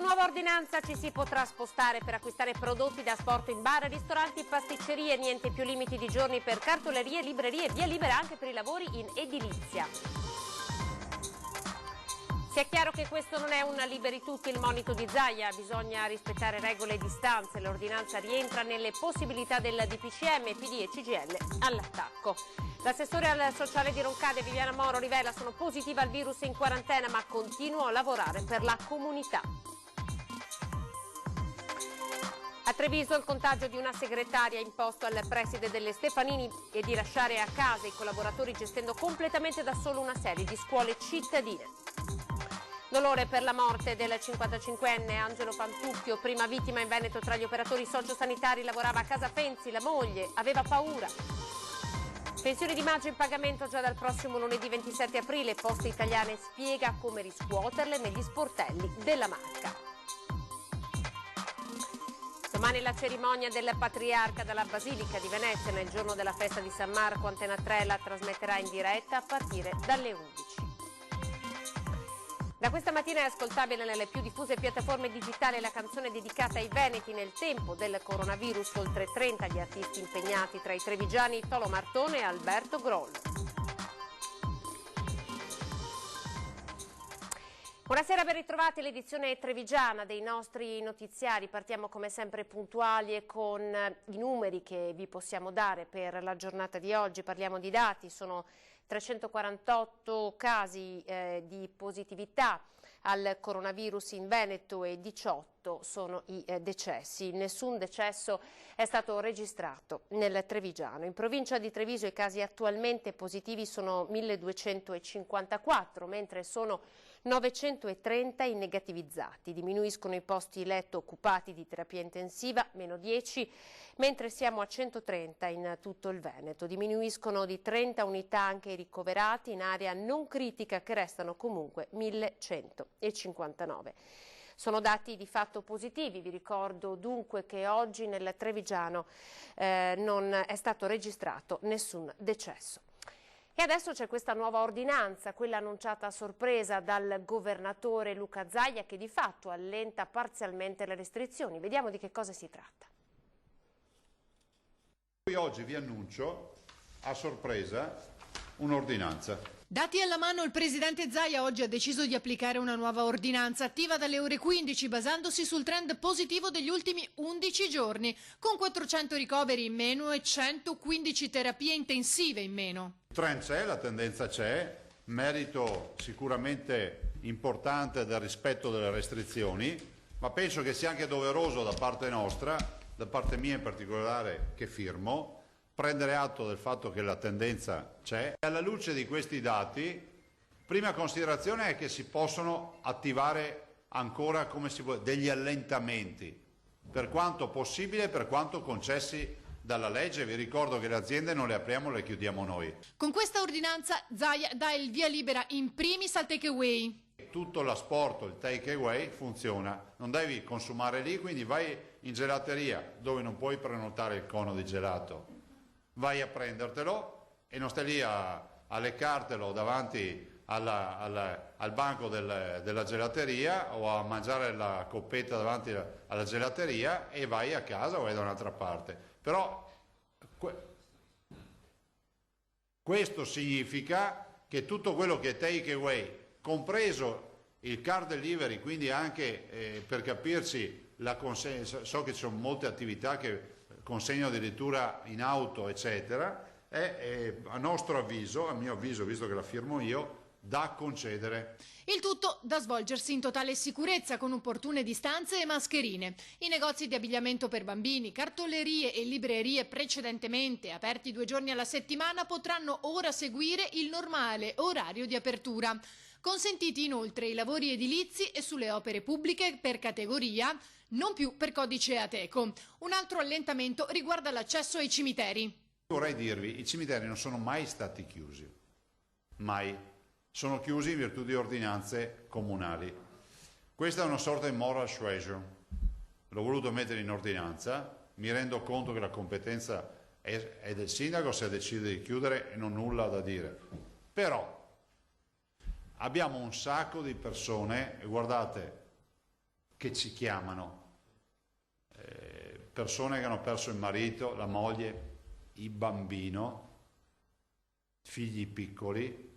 nuova ordinanza ci si potrà spostare per acquistare prodotti da asporto in bar, ristoranti, pasticcerie, niente più limiti di giorni per cartolerie, librerie e via libera anche per i lavori in edilizia. Sia chiaro che questo non è un liberi tutti il monito di Zaia, bisogna rispettare regole e distanze, l'ordinanza rientra nelle possibilità del DPCM, PD e CGIL all'attacco. L'assessore al sociale di Roncade, Viviana Moro, rivela: sono positiva al virus in quarantena ma continuo a lavorare per la comunità. A Treviso il contagio di una segretaria ha imposto al preside delle Stefanini di lasciare a casa i collaboratori gestendo completamente da solo una serie di scuole cittadine. Dolore per la morte del 55enne Angelo Pantucchio, prima vittima in Veneto tra gli operatori sociosanitari, lavorava a Casa Fenzi, la moglie aveva paura. Pensioni di maggio in pagamento già dal prossimo lunedì 27 aprile, Poste Italiane spiega come riscuoterle negli sportelli della marca. Domani la cerimonia del Patriarca dalla Basilica di Venezia, nel giorno della festa di San Marco. Antena 3 la trasmetterà in diretta a partire dalle 11. Da questa mattina è ascoltabile nelle più diffuse piattaforme digitali la canzone dedicata ai veneti nel tempo del coronavirus. Oltre 30 gli artisti impegnati, tra i trevigiani Tolo Martone e Alberto Grollo. Buonasera, ben ritrovati l'edizione trevigiana dei nostri notiziari. Partiamo come sempre puntuali e con i numeri che vi possiamo dare per la giornata di oggi. Parliamo di dati, sono 348 casi di positività al coronavirus in Veneto e 18 sono i decessi. Nessun decesso è stato registrato nel Trevigiano. In provincia di Treviso i casi attualmente positivi sono 1254, mentre sono 930 i negativizzati. Diminuiscono i posti letto occupati di terapia intensiva, meno 10, mentre siamo a 130 in tutto il Veneto. Diminuiscono di 30 unità anche i ricoverati in area non critica, che restano comunque 1159. Sono dati di fatto positivi. Vi ricordo dunque che oggi nel Trevigiano non è stato registrato nessun decesso. E adesso c'è questa nuova ordinanza, quella annunciata a sorpresa dal governatore Luca Zaia, che di fatto allenta parzialmente le restrizioni. Vediamo di che cosa si tratta. Oggi vi annuncio a sorpresa un'ordinanza. Dati alla mano, il presidente Zaia oggi ha deciso di applicare una nuova ordinanza attiva dalle ore 15, basandosi sul trend positivo degli ultimi 11 giorni, con 400 ricoveri in meno e 115 terapie intensive in meno. Il trend c'è, la tendenza c'è, merito sicuramente importante del rispetto delle restrizioni, ma penso che sia anche doveroso da parte nostra, da parte mia in particolare che firmo, prendere atto del fatto che la tendenza c'è. E alla luce di questi dati, prima considerazione è che si possono attivare ancora, come si vuole, degli allentamenti, per quanto possibile, per quanto concessi dalla legge. Vi ricordo che le aziende non le apriamo, le chiudiamo noi. Con questa ordinanza Zaia dà il via libera in primis al take away. Tutto l'asporto, il take away funziona, non devi consumare lì, quindi vai in gelateria dove non puoi prenotare il cono di gelato. Vai a prendertelo e non stai lì a leccartelo davanti al banco della gelateria o a mangiare la coppetta davanti alla gelateria e vai a casa o vai da un'altra parte. Però questo significa che tutto quello che è take away, compreso il car delivery, quindi anche per capirci la consegna, so che ci sono molte attività che consegnano addirittura in auto eccetera, è a nostro avviso, a mio avviso, visto che la firmo io, da concedere. Il tutto da svolgersi in totale sicurezza, con opportune distanze e mascherine. I negozi di abbigliamento per bambini, cartolerie e librerie precedentemente aperti 2 giorni alla settimana potranno ora seguire il normale orario di apertura. Consentiti inoltre i lavori edilizi e sulle opere pubbliche per categoria, non più per codice Ateco. Un altro allentamento riguarda l'accesso ai cimiteri. Vorrei dirvi, i cimiteri non sono mai stati chiusi, mai. Sono chiusi in virtù di ordinanze comunali. Questa è una sorta di moral suasion. L'ho voluto mettere in ordinanza, mi rendo conto che la competenza è del sindaco se decide di chiudere e non ho nulla da dire. Però abbiamo un sacco di persone, e guardate, che ci chiamano, persone che hanno perso il marito, la moglie, il bambino, figli piccoli,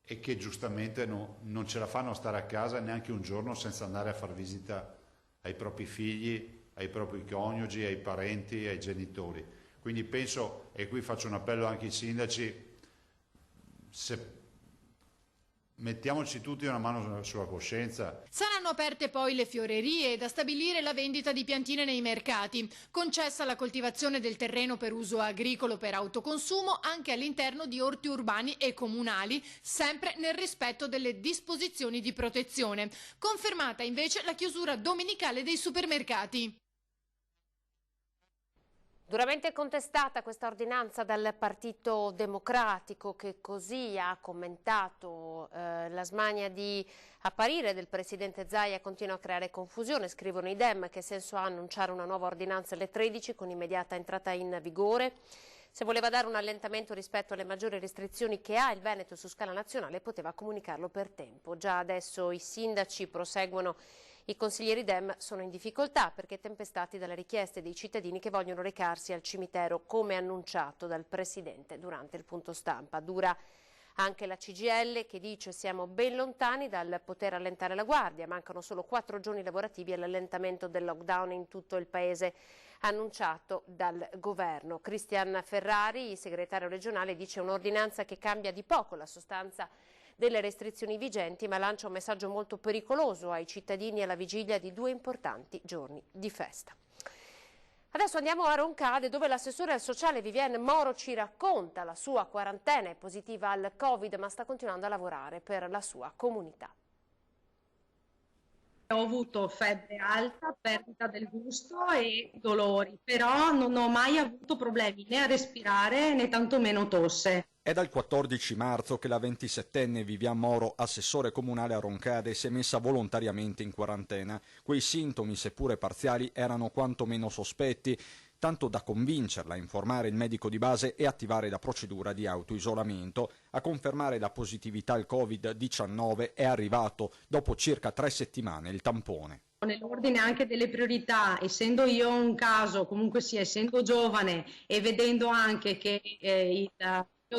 e che giustamente non ce la fanno a stare a casa neanche un giorno senza andare a far visita ai propri figli, ai propri coniugi, ai parenti, ai genitori. Quindi penso, e qui faccio un appello anche ai sindaci, mettiamoci tutti una mano sulla coscienza. Saranno aperte poi le fiorerie, da stabilire la vendita di piantine nei mercati, concessa la coltivazione del terreno per uso agricolo per autoconsumo anche all'interno di orti urbani e comunali, sempre nel rispetto delle disposizioni di protezione. Confermata invece la chiusura domenicale dei supermercati. Duramente contestata questa ordinanza dal Partito Democratico, che così ha commentato la smania di apparire del presidente Zaia continua a creare confusione. Scrivono i Dem: che senso ha annunciare una nuova ordinanza alle 13 con immediata entrata in vigore? Se voleva dare un allentamento rispetto alle maggiori restrizioni che ha il Veneto su scala nazionale, poteva comunicarlo per tempo. Già adesso i sindaci proseguono. I consiglieri Dem sono in difficoltà perché tempestati dalle richieste dei cittadini che vogliono recarsi al cimitero, come annunciato dal Presidente durante il punto stampa. Dura anche la CGIL, che dice: siamo ben lontani dal poter allentare la guardia, mancano solo 4 giorni lavorativi all'allentamento del lockdown in tutto il Paese, annunciato dal Governo. Cristian Ferrari, segretario regionale, dice: un'ordinanza che cambia di poco la sostanza delle restrizioni vigenti, ma lancia un messaggio molto pericoloso ai cittadini alla vigilia di 2 importanti giorni di festa. Adesso andiamo a Roncade, dove l'assessore al sociale Vivienne Moro ci racconta la sua quarantena. È positiva al Covid, ma sta continuando a lavorare per la sua comunità. Ho avuto febbre alta, perdita del gusto e dolori, però non ho mai avuto problemi né a respirare né tantomeno tosse. È dal 14 marzo che la 27enne Viviane Moro, assessore comunale a Roncade, si è messa volontariamente in quarantena. Quei sintomi, seppure parziali, erano quantomeno sospetti, tanto da convincerla a informare il medico di base e attivare la procedura di autoisolamento. A confermare la positività al Covid-19 è arrivato, dopo circa 3 settimane, il tampone. Nell'ordine anche delle priorità, essendo io un caso, comunque sia, essendo giovane e vedendo anche che il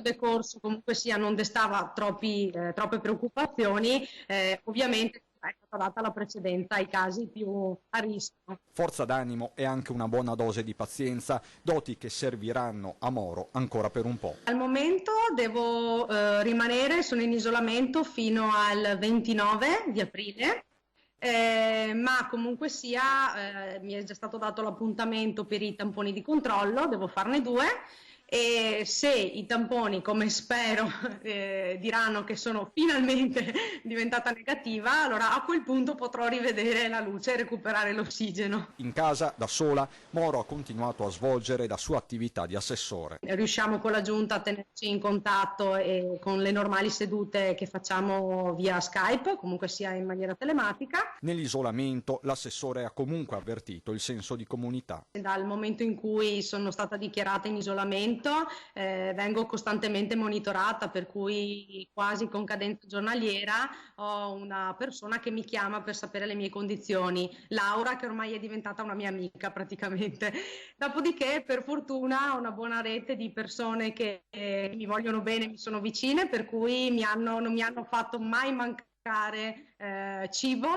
decorso comunque sia non destava troppe preoccupazioni, ovviamente è stata data la precedenza ai casi più a rischio. Forza d'animo e anche una buona dose di pazienza, doti che serviranno a Moro ancora per un po'. Al momento devo rimanere, sono in isolamento fino al 29 di aprile. Ma comunque sia mi è già stato dato l'appuntamento per i tamponi di controllo, devo farne 2, e se i tamponi, come spero, diranno che sono finalmente diventata negativa, allora a quel punto potrò rivedere la luce e recuperare l'ossigeno. In casa, da sola, Moro ha continuato a svolgere la sua attività di assessore. Riusciamo con la giunta a tenerci in contatto e con le normali sedute che facciamo via Skype, comunque sia in maniera telematica. Nell'isolamento l'assessore ha comunque avvertito il senso di comunità. Dal momento in cui sono stata dichiarata in isolamento vengo costantemente monitorata, per cui quasi con cadenza giornaliera ho una persona che mi chiama per sapere le mie condizioni, Laura, che ormai è diventata una mia amica praticamente. Dopodiché per fortuna ho una buona rete di persone che mi vogliono bene, mi sono vicine, per cui non mi hanno fatto mai mancare cibo,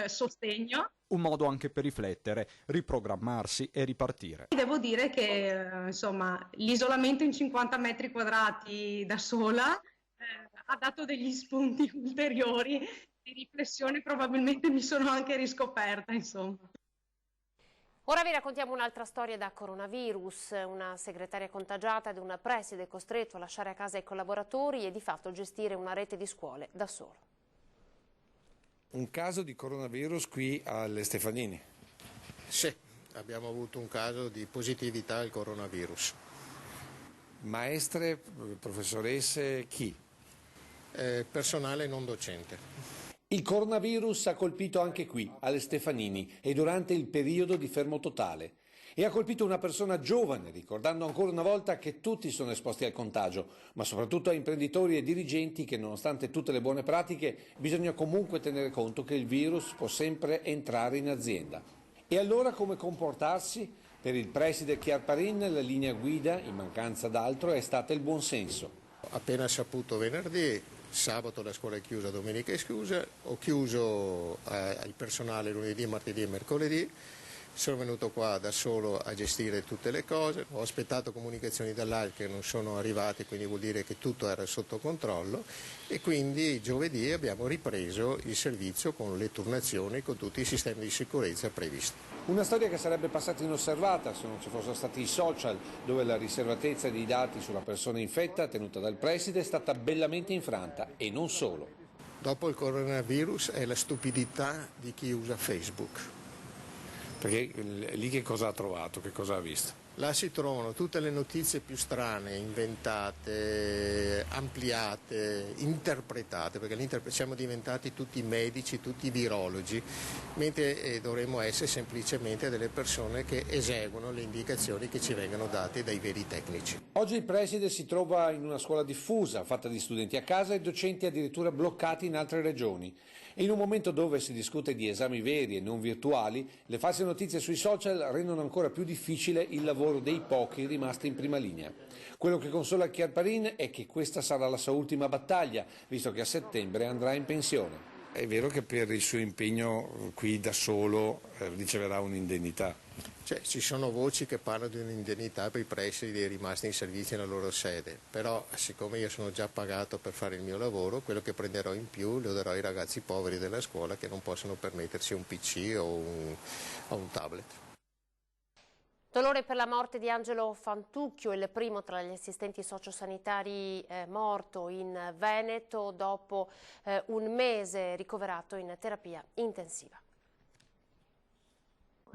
sostegno. Un modo anche per riflettere, riprogrammarsi e ripartire. Devo dire che insomma l'isolamento in 50 metri quadrati da sola ha dato degli spunti ulteriori di riflessione, probabilmente mi sono anche riscoperta, insomma. Ora vi raccontiamo un'altra storia da coronavirus. Una segretaria contagiata ed un preside costretto a lasciare a casa i collaboratori e di fatto gestire una rete di scuole da solo. Un caso di coronavirus qui alle Stefanini. Sì, abbiamo avuto un caso di positività al coronavirus. Maestre, professoresse, chi? Personale non docente. Il coronavirus ha colpito anche qui, alle Stefanini, e durante il periodo di fermo totale. e ha colpito una persona giovane, ricordando ancora una volta che tutti sono esposti al contagio, ma soprattutto a imprenditori e dirigenti che, nonostante tutte le buone pratiche, bisogna comunque tenere conto che il virus può sempre entrare in azienda. E allora come comportarsi? Per il preside Chiarparin la linea guida, in mancanza d'altro, è stata il buonsenso. Appena saputo venerdì, sabato la scuola è chiusa, domenica è chiusa, ho chiuso il personale lunedì, martedì e mercoledì. Sono venuto qua da solo a gestire tutte le cose, ho aspettato comunicazioni dall'AIL che non sono arrivate, quindi vuol dire che tutto era sotto controllo e quindi giovedì abbiamo ripreso il servizio con le turnazioni, con tutti i sistemi di sicurezza previsti. Una storia che sarebbe passata inosservata se non ci fossero stati i social, dove la riservatezza dei dati sulla persona infetta tenuta dal preside è stata bellamente infranta e non solo. Dopo il coronavirus è la stupidità di chi usa Facebook. Perché lì che cosa ha trovato, che cosa ha visto? Là si trovano tutte le notizie più strane, inventate, ampliate, interpretate, perché siamo diventati tutti medici, tutti virologi, mentre dovremmo essere semplicemente delle persone che eseguono le indicazioni che ci vengono date dai veri tecnici. Oggi il preside si trova in una scuola diffusa, fatta di studenti a casa e docenti addirittura bloccati in altre regioni. E in un momento dove si discute di esami veri e non virtuali, le false notizie sui social rendono ancora più difficile il lavoro dei pochi rimasti in prima linea. Quello che consola Chiarparin è che questa sarà la sua ultima battaglia, visto che a settembre andrà in pensione. È vero che per il suo impegno qui da solo riceverà un'indennità? Ci sono voci che parlano di un'indennità per i presidi rimasti in servizio nella loro sede, però siccome io sono già pagato per fare il mio lavoro, quello che prenderò in più lo darò ai ragazzi poveri della scuola che non possono permettersi un PC o un tablet. Dolore per la morte di Angelo Fantucchio, il primo tra gli assistenti sociosanitari morto in Veneto dopo un mese ricoverato in terapia intensiva.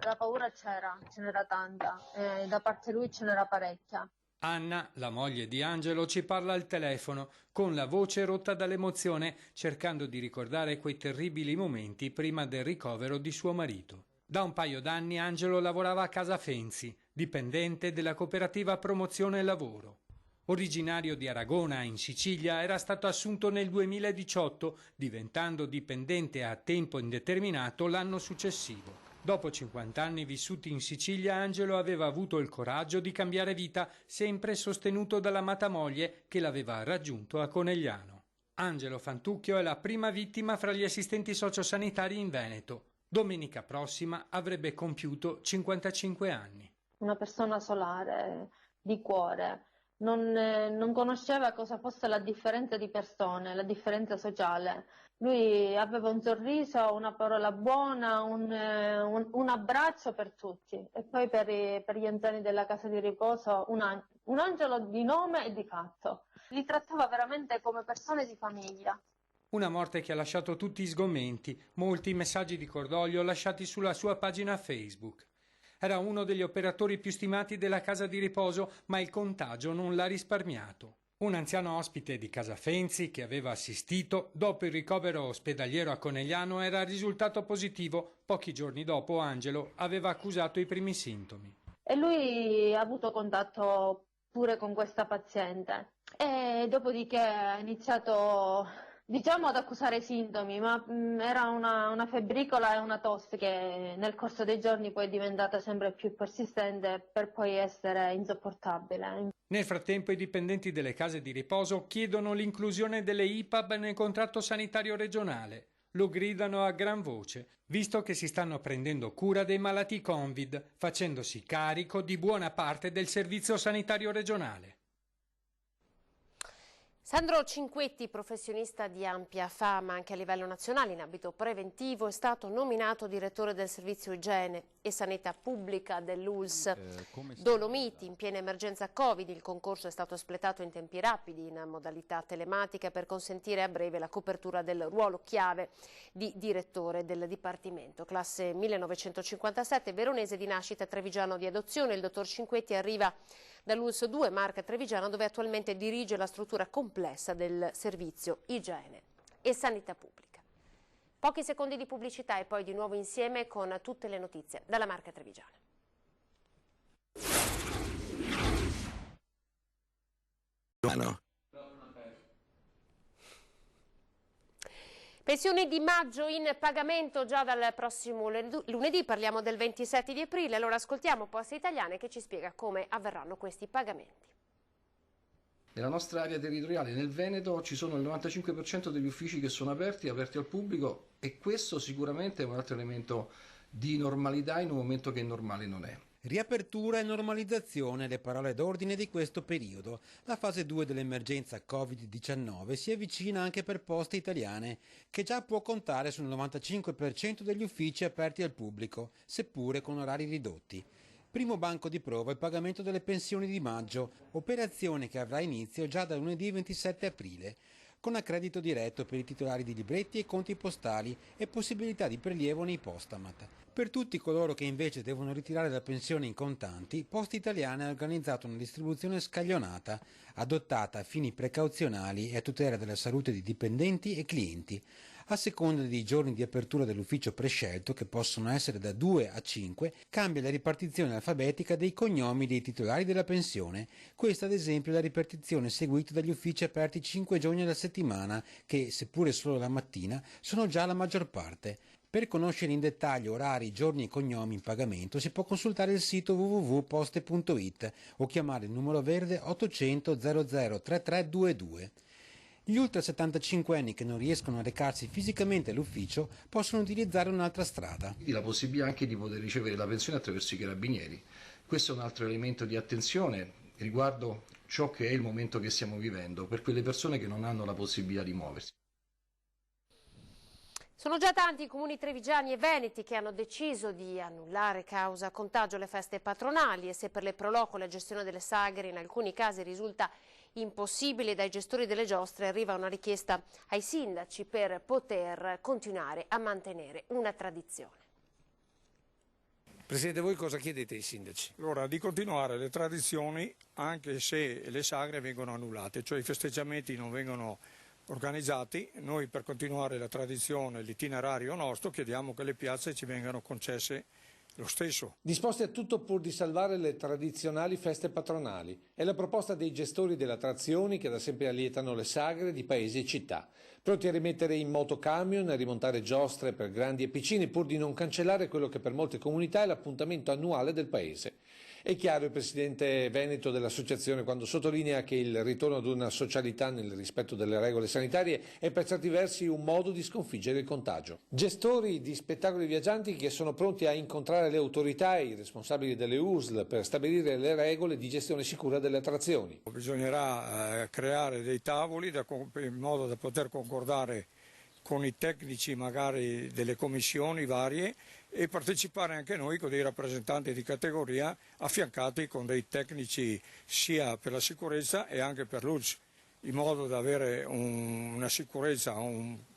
La paura ce n'era tanta, da parte lui ce n'era parecchia. Anna, la moglie di Angelo, ci parla al telefono, con la voce rotta dall'emozione, cercando di ricordare quei terribili momenti prima del ricovero di suo marito. Da un paio d'anni Angelo lavorava a Casa Fenzi, dipendente della cooperativa Promozione Lavoro. Originario di Aragona, in Sicilia, era stato assunto nel 2018, diventando dipendente a tempo indeterminato l'anno successivo. Dopo 50 anni vissuti in Sicilia, Angelo aveva avuto il coraggio di cambiare vita, sempre sostenuto dall'amata moglie che l'aveva raggiunto a Conegliano. Angelo Fantucchio è la prima vittima fra gli assistenti sociosanitari in Veneto. Domenica prossima avrebbe compiuto 55 anni. Una persona solare, di cuore, non conosceva cosa fosse la differenza di persone, la differenza sociale. Lui aveva un sorriso, una parola buona, un abbraccio per tutti e poi per gli anziani della casa di riposo un angelo di nome e di fatto. Li trattava veramente come persone di famiglia. Una morte che ha lasciato tutti sgomenti, molti messaggi di cordoglio lasciati sulla sua pagina Facebook. Era uno degli operatori più stimati della casa di riposo, ma il contagio non l'ha risparmiato. Un anziano ospite di Casa Fenzi che aveva assistito, dopo il ricovero ospedaliero a Conegliano, era risultato positivo. Pochi giorni dopo Angelo aveva accusato i primi sintomi. E lui ha avuto contatto pure con questa paziente e dopodiché ha iniziato, diciamo, ad accusare i sintomi, ma era una febbricola e una tosse che nel corso dei giorni poi è diventata sempre più persistente per poi essere insopportabile. Nel frattempo i dipendenti delle case di riposo chiedono l'inclusione delle IPAB nel contratto sanitario regionale. Lo gridano a gran voce, visto che si stanno prendendo cura dei malati Covid, facendosi carico di buona parte del servizio sanitario regionale. Sandro Cinquetti, professionista di ampia fama anche a livello nazionale in ambito preventivo, è stato nominato direttore del servizio igiene e sanità pubblica dell'ULSS Dolomiti in piena emergenza Covid. Il concorso è stato espletato in tempi rapidi in modalità telematica per consentire a breve la copertura del ruolo chiave di direttore del Dipartimento. Classe 1957, veronese di nascita, trevigiano di adozione, il dottor Cinquetti arriva dall'ULSS 2 Marca Trevigiana, dove attualmente dirige la struttura complessa del servizio igiene e sanità pubblica. Pochi secondi di pubblicità e poi di nuovo insieme con tutte le notizie dalla Marca Trevigiana. mano. Pensioni di maggio in pagamento già dal prossimo lunedì, parliamo del 27 di aprile, allora ascoltiamo Poste Italiane che ci spiega come avverranno questi pagamenti. Nella nostra area territoriale, nel Veneto, ci sono il 95% degli uffici che sono aperti al pubblico, e questo sicuramente è un altro elemento di normalità in un momento che normale non è. Riapertura e normalizzazione, le parole d'ordine di questo periodo. La fase 2 dell'emergenza Covid-19 si avvicina anche per Poste Italiane, che già può contare sul 95% degli uffici aperti al pubblico, seppure con orari ridotti. Primo banco di prova il pagamento delle pensioni di maggio, operazione che avrà inizio già da lunedì 27 aprile, con accredito diretto per i titolari di libretti e conti postali e possibilità di prelievo nei postamat. Per tutti coloro che invece devono ritirare la pensione in contanti, Poste Italiane ha organizzato una distribuzione scaglionata, adottata a fini precauzionali e a tutela della salute di dipendenti e clienti. A seconda dei giorni di apertura dell'ufficio prescelto, che possono essere da 2 a 5, cambia la ripartizione alfabetica dei cognomi dei titolari della pensione. Questa ad esempio è la ripartizione seguita dagli uffici aperti 5 giorni alla settimana, che, seppure solo la mattina, sono già la maggior parte. Per conoscere in dettaglio orari, giorni e cognomi in pagamento si può consultare il sito www.poste.it o chiamare il numero verde 800 00 3322. Gli ultra 75 anni che non riescono a recarsi fisicamente all'ufficio possono utilizzare un'altra strada. La possibilità anche di poter ricevere la pensione attraverso i carabinieri. Questo è un altro elemento di attenzione riguardo ciò che è il momento che stiamo vivendo per quelle persone che non hanno la possibilità di muoversi. Sono già tanti i comuni trevigiani e veneti che hanno deciso di annullare causa contagio le feste patronali, e se per le pro loco la gestione delle sagre in alcuni casi risulta impossibile, dai gestori delle giostre arriva una richiesta ai sindaci per poter continuare a mantenere una tradizione. Presidente, voi cosa chiedete ai sindaci? Allora, di continuare le tradizioni anche se le sagre vengono annullate, cioè i festeggiamenti non vengono organizzati. Noi, per continuare la tradizione, l'itinerario nostro, chiediamo che le piazze ci vengano concesse lo stesso. Disposti a tutto pur di salvare le tradizionali feste patronali. È la proposta dei gestori delle attrazioni che da sempre allietano le sagre di paesi e città. Pronti a rimettere in moto camion e a rimontare giostre per grandi e piccini pur di non cancellare quello che per molte comunità è l'appuntamento annuale del paese. È chiaro il presidente veneto dell'associazione quando sottolinea che il ritorno ad una socialità nel rispetto delle regole sanitarie è per certi versi un modo di sconfiggere il contagio. Gestori di spettacoli viaggianti che sono pronti a incontrare le autorità e i responsabili delle USL per stabilire le regole di gestione sicura delle attrazioni. Bisognerà creare dei tavoli in modo da poter concordare con i tecnici magari delle commissioni varie e partecipare anche noi con dei rappresentanti di categoria affiancati con dei tecnici sia per la sicurezza e anche per l'ULS, in modo da avere una sicurezza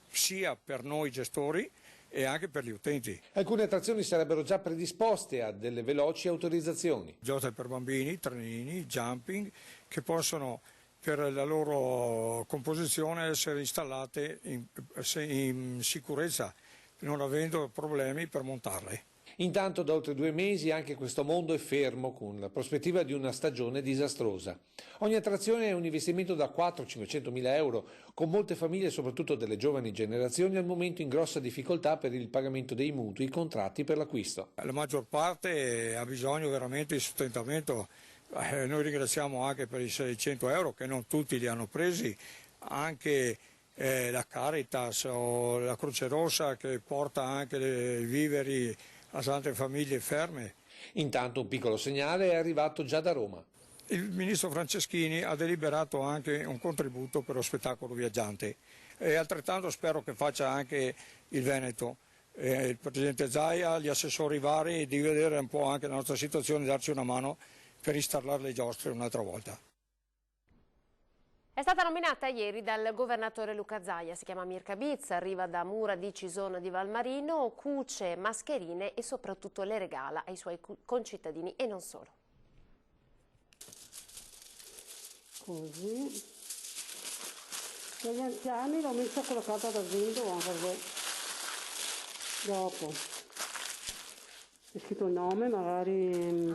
sia per noi gestori e anche per gli utenti. Alcune attrazioni sarebbero già predisposte a delle veloci autorizzazioni. Giostre per bambini, trenini, jumping, che possono per la loro composizione essere installate in sicurezza, non avendo problemi per montarle. Intanto da oltre 2 mesi anche questo mondo è fermo con la prospettiva di una stagione disastrosa. Ogni attrazione è un investimento da 400-500 mila euro, con molte famiglie, soprattutto delle giovani generazioni, al momento in grossa difficoltà per il pagamento dei mutui contratti per l'acquisto. La maggior parte ha bisogno veramente di sostentamento. Noi ringraziamo anche per i 600 euro che non tutti li hanno presi, anche la Caritas o la Croce Rossa che porta anche i viveri a tante famiglie ferme. Intanto un piccolo segnale è arrivato già da Roma. Il ministro Franceschini ha deliberato anche un contributo per lo spettacolo viaggiante e altrettanto spero che faccia anche il Veneto. Il presidente Zaia, gli assessori vari, di vedere un po' anche la nostra situazione e darci una mano per installare le giostre un'altra volta. È stata nominata ieri dal governatore Luca Zaia, si chiama Mirka Bitz, arriva da Mura di Cisona di Valmarino, cuce mascherine e soprattutto le regala ai suoi concittadini e non solo. Così. Per gli anziani l'ho messa con la carta d'argento perché dopo c'è scritto il nome, magari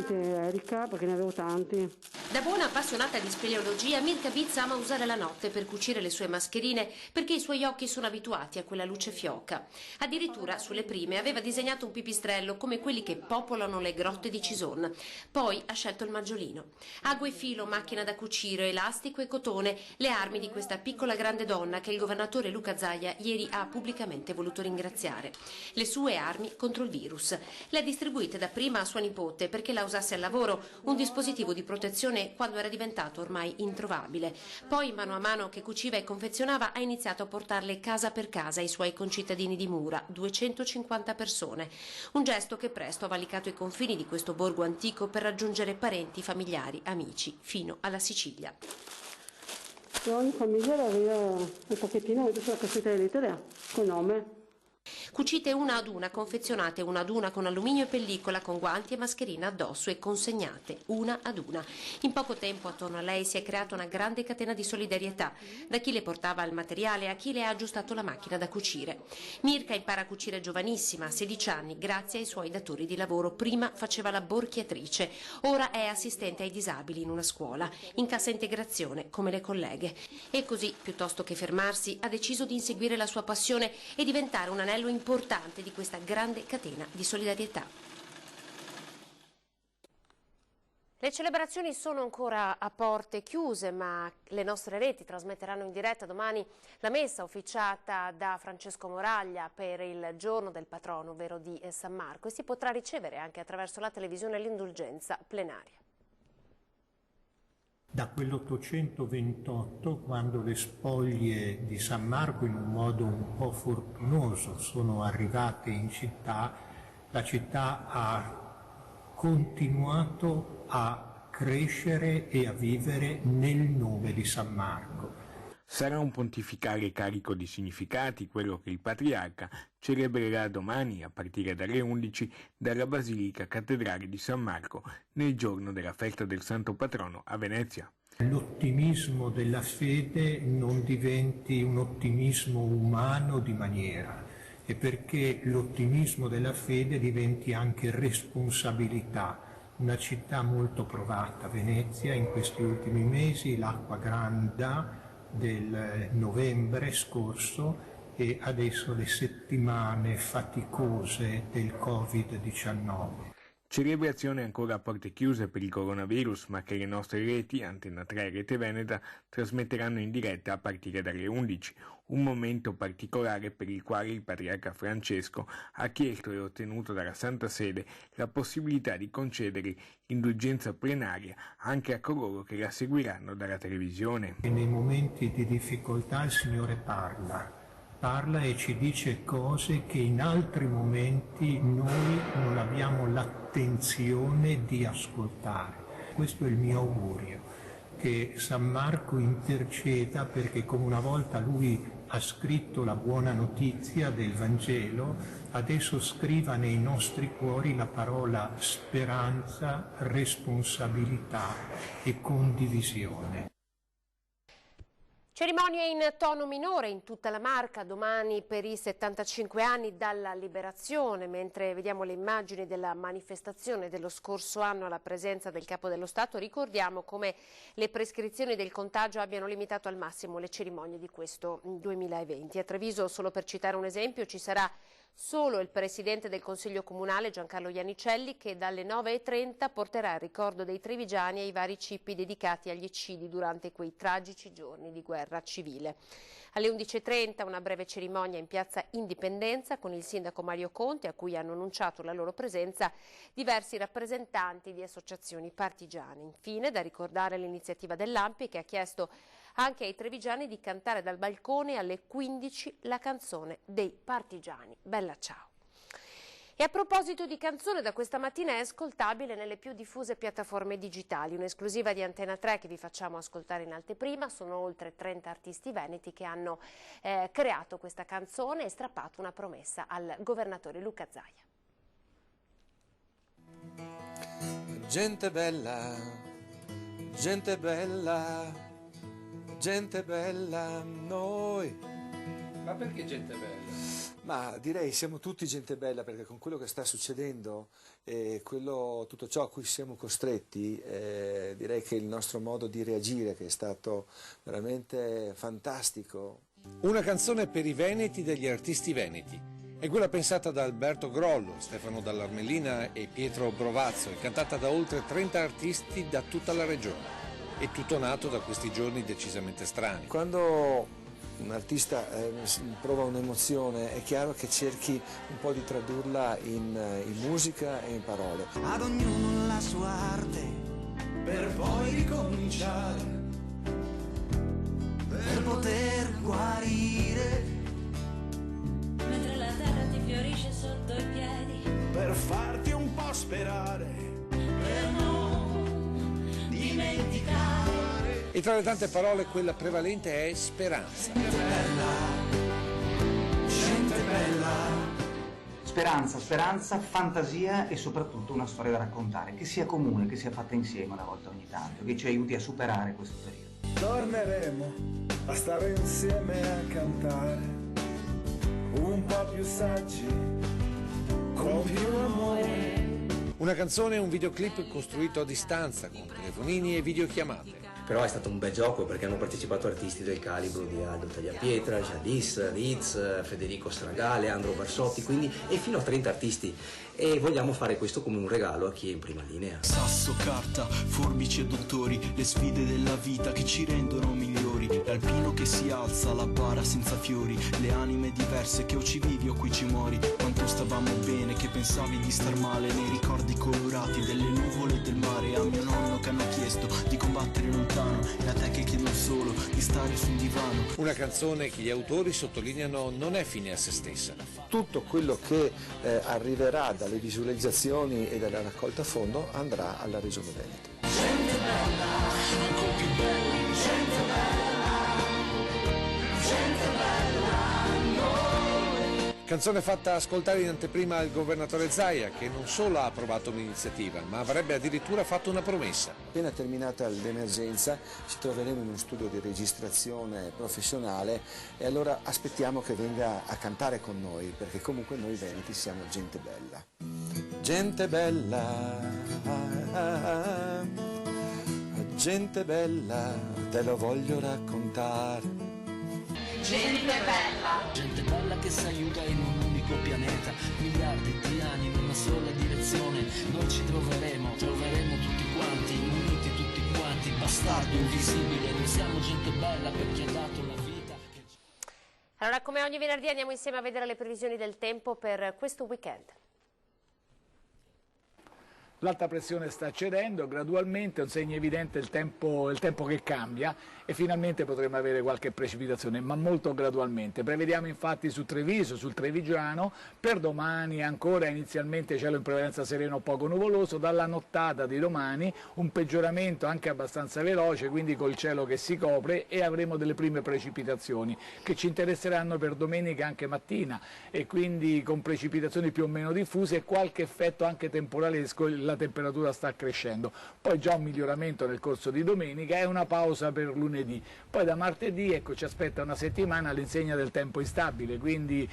Erika, perché ne avevo tanti. Da buona appassionata di speleologia, Mirka Bitz ama usare la notte per cucire le sue mascherine perché i suoi occhi sono abituati a quella luce fioca. Addirittura sulle prime aveva disegnato un pipistrello come quelli che popolano le grotte di Cison. Poi ha scelto il maggiolino. Ago e filo, macchina da cucire, elastico e cotone, le armi di questa piccola grande donna che il governatore Luca Zaia ieri ha pubblicamente voluto ringraziare. Le sue armi contro il virus. Le ha distribuite dapprima a sua nipote perché la usasse al lavoro, un dispositivo di protezione quando era diventato ormai introvabile. Poi, mano a mano che cuciva e confezionava, ha iniziato a portarle casa per casa ai suoi concittadini di Mura, 250 persone. Un gesto che presto ha valicato i confini di questo borgo antico per raggiungere parenti, familiari, amici, fino alla Sicilia. Ogni famiglia aveva un pochettino sulla cassetta di lettere con nome. Cucite una ad una, confezionate una ad una con alluminio e pellicola, con guanti e mascherina addosso e consegnate una ad una. In poco tempo attorno a lei si è creata una grande catena di solidarietà, da chi le portava il materiale a chi le ha aggiustato la macchina da cucire. Mirka impara a cucire giovanissima, a 16 anni, grazie ai suoi datori di lavoro. Prima faceva la borchiatrice, ora è assistente ai disabili in una scuola, in cassa integrazione come le colleghe. E così, piuttosto che fermarsi, ha deciso di inseguire la sua passione e diventare un anello importante di questa grande catena di solidarietà. Le celebrazioni sono ancora a porte chiuse, ma le nostre reti trasmetteranno in diretta domani la messa officiata da Francesco Moraglia per il giorno del patrono, ovvero di San Marco, e si potrà ricevere anche attraverso la televisione l'indulgenza plenaria. Da quell'828, quando le spoglie di San Marco in un modo un po' fortunoso sono arrivate in città, la città ha continuato a crescere e a vivere nel nome di San Marco. Sarà un pontificale carico di significati quello che il Patriarca celebrerà domani a partire dalle 11 dalla Basilica Cattedrale di San Marco nel giorno della festa del Santo Patrono a Venezia. L'ottimismo della fede non diventi un ottimismo umano di maniera, e perché l'ottimismo della fede diventi anche responsabilità. Una città molto provata, Venezia, in questi ultimi mesi, l'acqua granda del novembre scorso e adesso le settimane faticose del Covid-19. Celebrazione ancora a porte chiuse per il coronavirus, ma che le nostre reti, Antena 3 e Rete Veneta, trasmetteranno in diretta a partire dalle 11, un momento particolare per il quale il Patriarca Francesco ha chiesto e ottenuto dalla Santa Sede la possibilità di concedere indulgenza plenaria anche a coloro che la seguiranno dalla televisione. E nei momenti di difficoltà il Signore parla e ci dice cose che in altri momenti noi non abbiamo l'attenzione di ascoltare. Questo è il mio augurio, che San Marco interceda perché come una volta lui ha scritto la buona notizia del Vangelo, adesso scriva nei nostri cuori la parola speranza, responsabilità e condivisione. Cerimonia in tono minore in tutta la Marca domani per i 75 anni dalla liberazione, mentre vediamo le immagini della manifestazione dello scorso anno alla presenza del Capo dello Stato. Ricordiamo come le prescrizioni del contagio abbiano limitato al massimo le cerimonie di questo 2020. A Treviso, solo per citare un esempio, ci sarà solo il Presidente del Consiglio Comunale Giancarlo Iannicelli che dalle 9:30 porterà il ricordo dei trevigiani ai vari cippi dedicati agli eccidi durante quei tragici giorni di guerra civile. Alle 11:30 una breve cerimonia in piazza Indipendenza con il sindaco Mario Conte, a cui hanno annunciato la loro presenza diversi rappresentanti di associazioni partigiane. Infine, da ricordare l'iniziativa dell'ANPI che ha chiesto anche ai trevigiani di cantare dal balcone alle 15 la canzone dei partigiani. Bella ciao! E a proposito di canzone, da questa mattina è ascoltabile nelle più diffuse piattaforme digitali, un'esclusiva di Antena 3 che vi facciamo ascoltare in anteprima. Sono oltre 30 artisti veneti che hanno creato questa canzone e strappato una promessa al governatore Luca Zaia. Gente bella, gente bella, gente bella noi. Ma perché gente bella? Ma direi siamo tutti gente bella, perché con quello che sta succedendo e tutto ciò a cui siamo costretti, direi che il nostro modo di reagire, che è stato veramente fantastico. Una canzone per i veneti degli artisti veneti. È quella pensata da Alberto Grollo, Stefano Dall'Armellina e Pietro Brovazzo, e cantata da oltre 30 artisti da tutta la regione. È tutto nato da questi giorni decisamente strani. Quando un artista prova un'emozione, è chiaro che cerchi un po' di tradurla in musica e in parole. Ad ognuno la sua arte, per poi ricominciare, per poter guarire, mentre la terra ti fiorisce sotto i piedi, per farti un po' sperare, per non dimenticare. E tra le tante parole quella prevalente è speranza. Gente bella, gente bella. Speranza, fantasia e soprattutto una storia da raccontare, che sia comune, che sia fatta insieme una volta ogni tanto, che ci aiuti a superare questo periodo. Torneremo a stare insieme a cantare, un po' più saggi, con più amore. Una canzone e un videoclip costruito a distanza, con telefonini e videochiamate. Però è stato un bel gioco, perché hanno partecipato artisti del calibro di Aldo Tagliapietra, Jadis, Riz, Federico Stragale, Andro Barsotti, e fino a 30 artisti. E vogliamo fare questo come un regalo a chi è in prima linea. Sasso, carta, forbici e dottori, le sfide della vita che ci rendono migliori. L'alpino che si alza, la bara senza fiori, le anime diverse che o ci vivi o qui ci muori. Quanto stavamo bene, che pensavi di star male, nei ricordi colorati delle nuvole e del mare. A mio nonno che hanno chiesto di combattere lontano, e a te che chiedo solo di stare su un divano. Una canzone che gli autori sottolineano non è fine a se stessa. Tutto quello che arriverà dalle visualizzazioni e dalla raccolta fondo andrà alla Regione Veneto. Gente bella, ancora più bella, gente bella, gente bella, noi. Canzone fatta ascoltare in anteprima al governatore Zaia, che non solo ha approvato un'iniziativa, ma avrebbe addirittura fatto una promessa. Appena terminata l'emergenza ci troveremo in uno studio di registrazione professionale e allora aspettiamo che venga a cantare con noi, perché comunque noi veneti siamo gente bella. Gente bella, gente bella, te lo voglio raccontare. Gente bella che si aiuta in un unico pianeta, miliardi di anime in una sola direzione. Noi ci troveremo tutti quanti, uniti tutti quanti, bastardo invisibile. Noi siamo gente bella per chi ha dato la vita. Allora, come ogni venerdì andiamo insieme a vedere le previsioni del tempo per questo weekend. L'alta pressione sta cedendo gradualmente, è un segno evidente il tempo che cambia e finalmente potremo avere qualche precipitazione, ma molto gradualmente. Prevediamo infatti su Treviso, sul Trevigiano, per domani ancora inizialmente cielo in prevalenza sereno poco nuvoloso, dalla nottata di domani un peggioramento anche abbastanza veloce, quindi col cielo che si copre e avremo delle prime precipitazioni che ci interesseranno per domenica anche mattina e quindi con precipitazioni più o meno diffuse e qualche effetto anche temporalesco. La temperatura sta crescendo, poi già un miglioramento nel corso di domenica e una pausa per lunedì, poi da martedì ci aspetta una settimana all'insegna del tempo instabile, quindi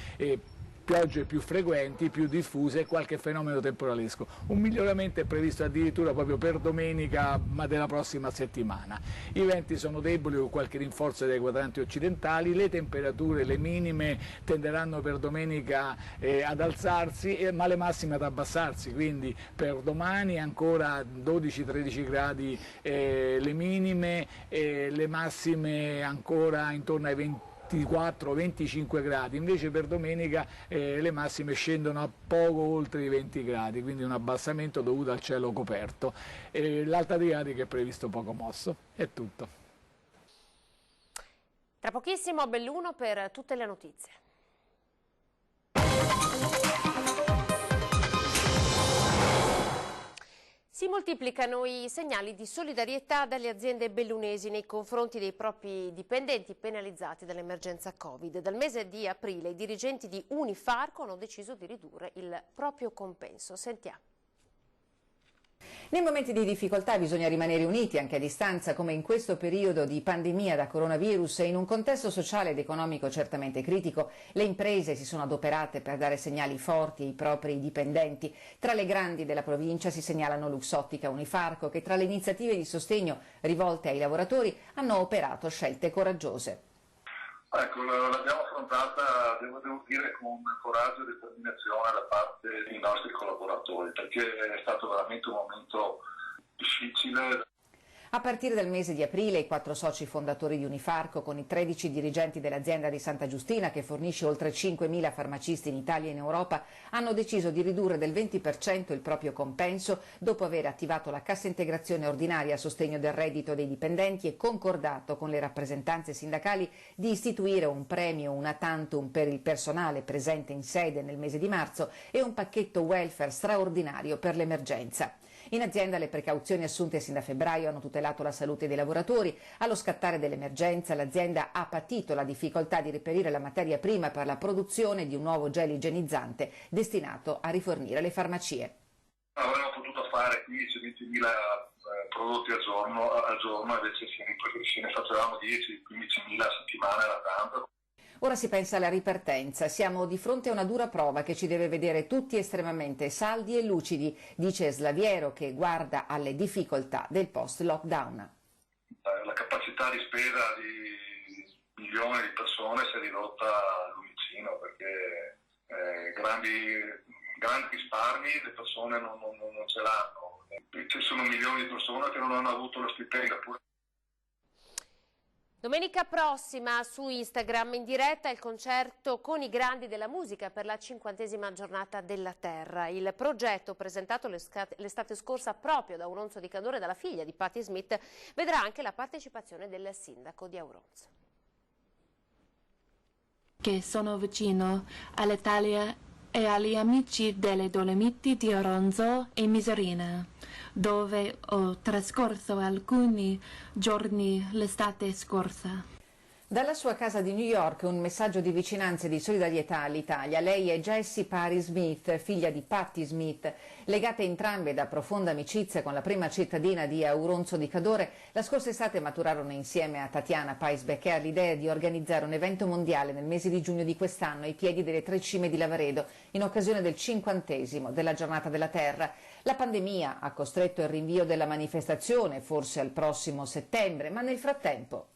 piogge più frequenti, più diffuse e qualche fenomeno temporalesco. Un miglioramento è previsto addirittura proprio per domenica, ma della prossima settimana. I venti sono deboli con qualche rinforzo dai quadranti occidentali, le temperature, le minime tenderanno per domenica ad alzarsi, ma le massime ad abbassarsi, quindi per domani ancora 12-13 gradi le minime, le massime ancora intorno ai 24-25 gradi, invece per domenica le massime scendono a poco oltre i 20 gradi, quindi un abbassamento dovuto al cielo coperto. L'alta Adriatica è previsto poco mosso, è tutto. Tra pochissimo Belluno per tutte le notizie. Si moltiplicano i segnali di solidarietà dalle aziende bellunesi nei confronti dei propri dipendenti penalizzati dall'emergenza Covid. Dal mese di aprile i dirigenti di Unifarco hanno deciso di ridurre il proprio compenso. Sentiamo. Nei momenti di difficoltà bisogna rimanere uniti anche a distanza, come in questo periodo di pandemia da coronavirus e in un contesto sociale ed economico certamente critico. Le imprese si sono adoperate per dare segnali forti ai propri dipendenti. Tra le grandi della provincia si segnalano Luxottica, Unifarco, che tra le iniziative di sostegno rivolte ai lavoratori hanno operato scelte coraggiose. Ecco, l'abbiamo affrontata, devo dire, con coraggio e determinazione da parte dei nostri collaboratori, perché è stato veramente un momento difficile. A partire dal mese di aprile i 4 soci fondatori di Unifarco, con i 13 dirigenti dell'azienda di Santa Giustina, che fornisce oltre 5.000 farmacisti in Italia e in Europa, hanno deciso di ridurre del 20% il proprio compenso dopo aver attivato la cassa integrazione ordinaria a sostegno del reddito dei dipendenti e concordato con le rappresentanze sindacali di istituire un premio una tantum per il personale presente in sede nel mese di marzo e un pacchetto welfare straordinario per l'emergenza. In azienda le precauzioni assunte sin da febbraio hanno tutelato la salute dei lavoratori. Allo scattare dell'emergenza l'azienda ha patito la difficoltà di reperire la materia prima per la produzione di un nuovo gel igienizzante destinato a rifornire le farmacie. Avremmo potuto fare 15-20.000 prodotti al giorno, invece se ne facevamo 10-15.000 a settimana, era tanto. Ora si pensa alla ripartenza. Siamo di fronte a una dura prova che ci deve vedere tutti estremamente saldi e lucidi, dice Slaviero, che guarda alle difficoltà del post-lockdown. La capacità di spesa di milioni di persone si è ridotta al lumicino, perché grandi risparmi le persone non ce l'hanno. Ci sono milioni di persone che non hanno avuto lo stipendio. Domenica prossima su Instagram in diretta il concerto con i grandi della musica per la 50ª giornata della Terra. Il progetto, presentato l'estate scorsa proprio da Auronzo di Cadore, dalla figlia di Patti Smith, vedrà anche la partecipazione del sindaco di Auronzo. Che sono vicino all'Italia e agli amici delle Dolomiti di Auronzo e Misurina, dove ho trascorso alcuni giorni l'estate scorsa. Dalla sua casa di New York un messaggio di vicinanza e di solidarietà all'Italia. Lei è Jessie Pari Smith, figlia di Patti Smith. Legate entrambe da profonda amicizia con la prima cittadina di Auronzo di Cadore, la scorsa estate maturarono insieme a Tatiana Pais Becker l'idea di organizzare un evento mondiale nel mese di giugno di quest'anno ai piedi delle 3 cime di Lavaredo, in occasione del 50° della Giornata della Terra. La pandemia ha costretto il rinvio della manifestazione, forse al prossimo settembre, ma nel frattempo...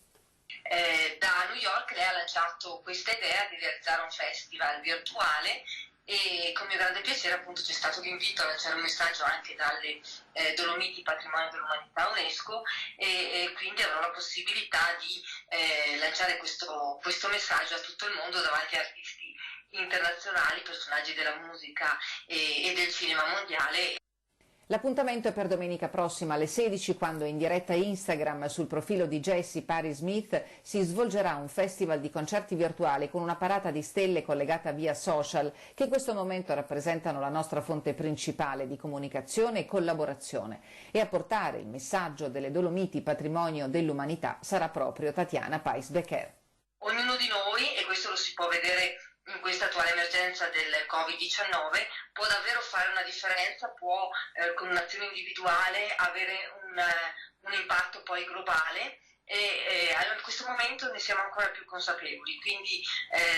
Da New York lei ha lanciato questa idea di realizzare un festival virtuale e con mio grande piacere appunto c'è stato l'invito a lanciare un messaggio anche dalle Dolomiti Patrimonio dell'Umanità UNESCO e quindi avrò la possibilità di lanciare questo messaggio a tutto il mondo davanti a artisti internazionali, personaggi della musica e del cinema mondiale. L'appuntamento è per domenica prossima alle 16, quando in diretta Instagram sul profilo di Jessie Pari Smith si svolgerà un festival di concerti virtuali con una parata di stelle collegata via social, che in questo momento rappresentano la nostra fonte principale di comunicazione e collaborazione. E a portare il messaggio delle Dolomiti Patrimonio dell'Umanità sarà proprio Tatiana Pais Becker. Ognuno di noi, e questo lo si può vedere in questa attuale emergenza del Covid-19, può davvero fare una differenza, può con un'azione individuale avere un impatto poi globale e in questo momento ne siamo ancora più consapevoli, quindi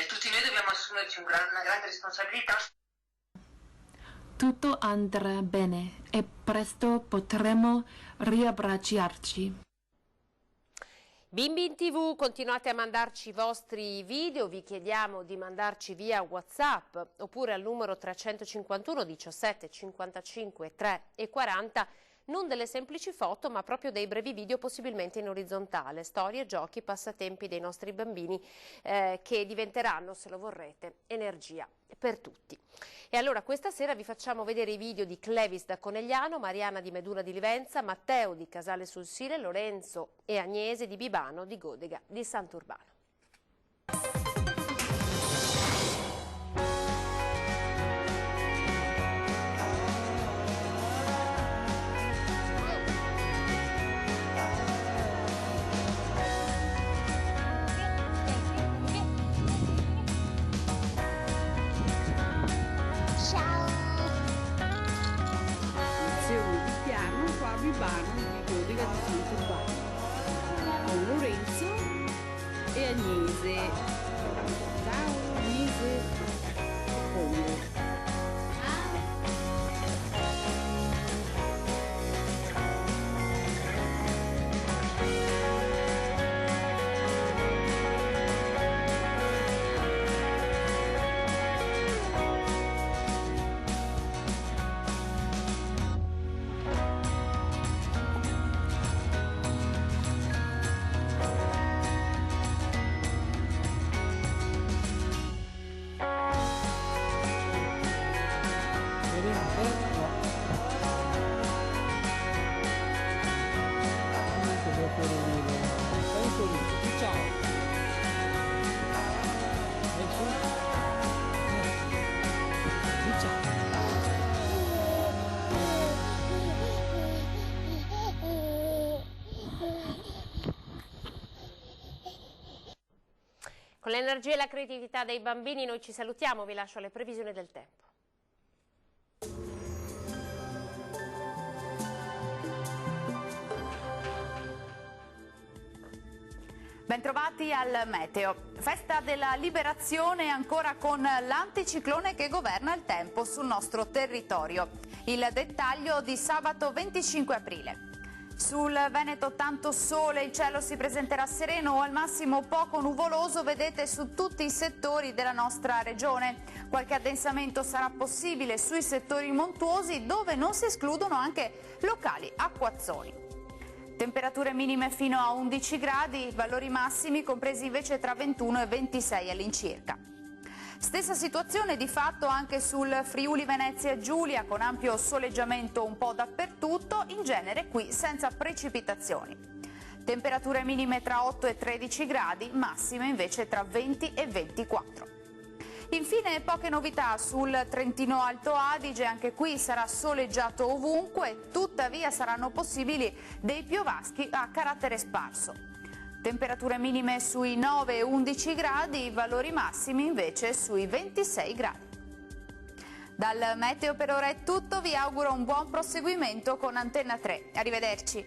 tutti noi dobbiamo assumerci una grande responsabilità. Tutto andrà bene e presto potremo riabbracciarci. Bimbi in TV, continuate a mandarci i vostri video, vi chiediamo di mandarci via WhatsApp oppure al numero 351 17 55 3 e 40, non delle semplici foto ma proprio dei brevi video, possibilmente in orizzontale, storie, giochi, passatempi dei nostri bambini che diventeranno, se lo vorrete, energia per tutti. E allora questa sera vi facciamo vedere i video di Clevis da Conegliano, Mariana di Meduna di Livenza, Matteo di Casale sul Sile, Lorenzo e Agnese di Bibano, di Godega, di Sant'Urbano. Lezioni di piano Urbano, Biblioteca di Sant'Urbano, con Lorenzo e Agnese. Ciao Agnese e Congo. Con l'energia e la creatività dei bambini noi ci salutiamo, vi lascio alle previsioni del tempo. Bentrovati al Meteo. Festa della Liberazione ancora con l'anticiclone che governa il tempo sul nostro territorio. Il dettaglio di sabato 25 aprile. Sul Veneto tanto sole, il cielo si presenterà sereno o al massimo poco nuvoloso, vedete, su tutti i settori della nostra regione. Qualche addensamento sarà possibile sui settori montuosi, dove non si escludono anche locali acquazzoni. Temperature minime fino a 11 gradi, valori massimi compresi invece tra 21 e 26 all'incirca. Stessa situazione di fatto anche sul Friuli Venezia Giulia, con ampio soleggiamento un po' dappertutto, in genere qui senza precipitazioni. Temperature minime tra 8 e 13 gradi, massime invece tra 20 e 24. Infine poche novità sul Trentino Alto Adige, anche qui sarà soleggiato ovunque, tuttavia saranno possibili dei piovaschi a carattere sparso. Temperature minime sui 9 e 11 gradi, valori massimi invece sui 26 gradi. Dal Meteo per ora è tutto, vi auguro un buon proseguimento con Antenna 3. Arrivederci.